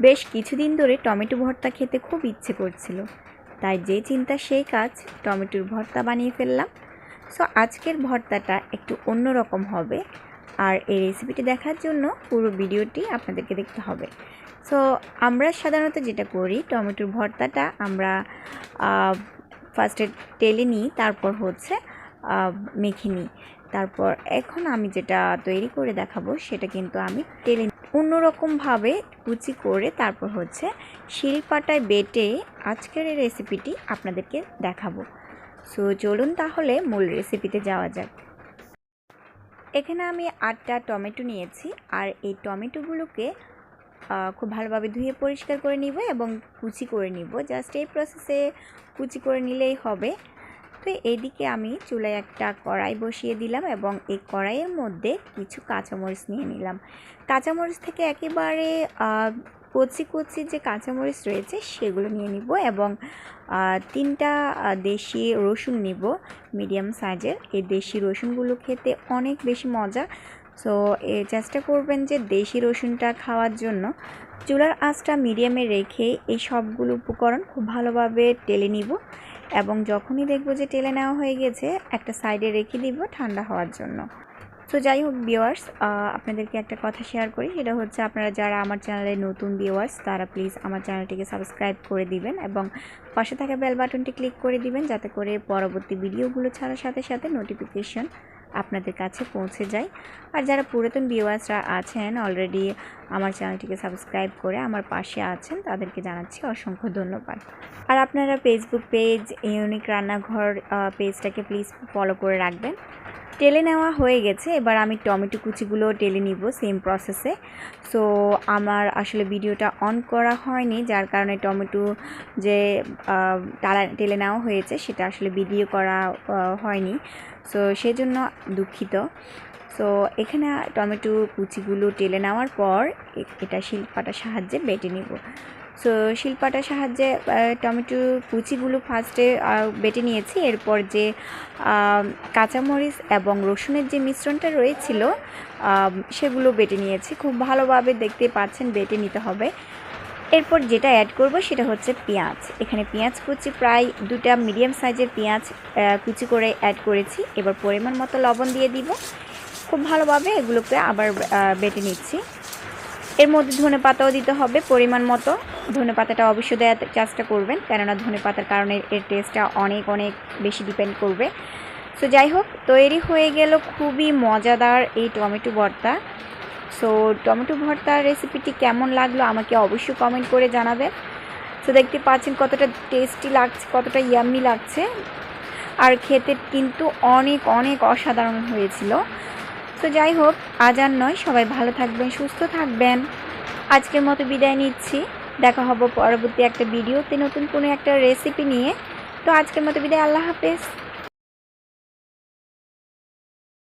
বেশ কিছুদিন ধরে টমেটো ভর্তা খেতে খুব ইচ্ছে করছিল, তাই যে চিন্তা সেই কাজ, টমেটোর ভর্তা বানিয়ে ফেললাম। সো আজকের ভর্তাটা একটু অন্যরকম হবে, আর এই রেসিপিটি দেখার জন্য পুরো ভিডিওটি আপনাদেরকে দেখতে হবে। সো আমরা সাধারণত যেটা করি, টমেটোর ভর্তাটা আমরা ফার্স্টে তেলে নিই, তারপর মেখে নিই। তারপর এখন আমি যেটা তৈরি করে দেখাবো সেটা কিন্তু আমি তেলে অন্যরকমভাবে কুচি করে তারপর শিলপাটায় বেটে আজকের এই রেসিপিটি আপনাদেরকে দেখাবো। সো চলুন তাহলে মূল রেসিপিতে যাওয়া যাক। এখানে আমি 8টা টমেটো নিয়েছি, আর এই টমেটোগুলোকে খুব ভালোভাবে ধুয়ে পরিষ্কার করে নিব এবং কুচি করে নিব। জাস্ট এই প্রসেসে কুচি করে নিলেই হবে। তো এইদিকে আমি চুলায় একটা কড়াই বসিয়ে দিলাম এবং এই কড়াইয়ের মধ্যে কিছু কাঁচামরিচ নিয়ে নিলাম। কাঁচামরিচ থেকে একেবারে কচি কচি যে কাঁচামরিচ রয়েছে সেগুলো নিয়ে নিব এবং 3টা দেশি রসুন নিব, মিডিয়াম সাইজের। এই দেশি রসুনগুলো খেতে অনেক বেশি মজা। সো চেষ্টা করবেন যে দেশি রসুনটা খাওয়ার জন্য। চুলার আঁচটা মিডিয়ামে রেখে এই সবগুলো উপকরণ খুব ভালোভাবে টেলে নিব এবং যখনই দেখব যে টেলে নেওয়া হয়ে গেছে একটা সাইডে রেখে দিব ঠান্ডা হওয়ার জন্য। তো যাই হোক ভিউয়ার্স, আপনাদেরকে একটা কথা শেয়ার করি, সেটা হচ্ছে আপনারা যারা আমার চ্যানেলে নতুন ভিউয়ার্স তারা প্লিজ আমার চ্যানেলটিকে সাবস্ক্রাইব করে দিবেন এবং পাশে থাকা বেল বাটনটি ক্লিক করে দিবেন, যাতে করে পরবর্তী ভিডিওগুলো ছাড়ার সাথে সাথে নোটিফিকেশন আপনাদের কাছে পৌঁছে যায়। আর যারা পুরাতন ভিউয়ার্সরা আছেন অলরেডি আমার চ্যানেলটিকে সাবস্ক্রাইব করে আমার পাশে আছেন, তাদেরকে জানাচ্ছি অসংখ্য ধন্যবাদ। আর আপনারা ফেসবুক পেজ ইউনিক রান্নাঘর পেজটাকে প্লিজ ফলো করে রাখবেন। টেলে নেওয়া হয়ে গেছে, এবার আমি টমেটো কুচিগুলো টেলে নিব সেম প্রসেসে। সো আমার আসলে ভিডিওটা অন করা হয়নি, যার কারণে টমেটো যে টেলে নেওয়া হয়েছে সেটা আসলে ভিডিও করা হয়নি। সো সেজন্য দুঃখিত। সো এখানে টমেটো কুচিগুলো টেলে নেওয়ার পর এটা শিলপাটার সাহায্যে বেটে নিব। সো শিলপাটার সাহায্যে টমেটো কুচিগুলো ফার্স্টে বেটে নিয়েছি। এরপর যে কাঁচামরিচ এবং রসুনের যে মিশ্রণটা রয়েছিল সেগুলো বেটে নিয়েছি। খুব ভালোভাবে দেখতে পাচ্ছেন বেটে নিতে হবে। এরপর যেটা অ্যাড করব সেটা হচ্ছে পেঁয়াজ। এখানে পেঁয়াজ কুচি প্রায় 2টা মিডিয়াম সাইজের পেঁয়াজ কুচি করে অ্যাড করেছি। এবার পরিমাণ মতো লবণ দিয়ে দিব। খুব ভালোভাবে এগুলোকে আবার বেটে নিচ্ছি। এর মধ্যে ধনেপাতাও দিতে হবে পরিমাণ মতো। ধনেপাতাটা অবশ্যই দেওয়ার চেষ্টা করবেন, কেননা ধনেপাতার কারণে এর টেস্টটা অনেক অনেক বেশি ডিপেন্ড করবে। সো যাই হোক, তৈরি হয়ে গেল খুবই মজাদার এই টমেটো ভর্তা। সো টমেটো ভর্তার রেসিপিটি কেমন লাগলো আমাকে অবশ্যই কমেন্ট করে জানাবেন। সো দেখতে পাচ্ছেন কতটা টেস্টি লাগছে, কতটা ইয়াম্মি লাগছে, আর খেতে কিন্তু অনেক অনেক অসাধারণ হয়েছিল। তো যাই হোক, আজ আর নয়, সবাই ভালো থাকবেন, সুস্থ থাকবেন। আজকের মতো বিদায় নিচ্ছি। দেখা হবে পরবর্তী একটা ভিডিওতে নতুন কোনো একটা রেসিপি নিয়ে। তো আজকের মতো বিদায়, আল্লাহ হাফেজ।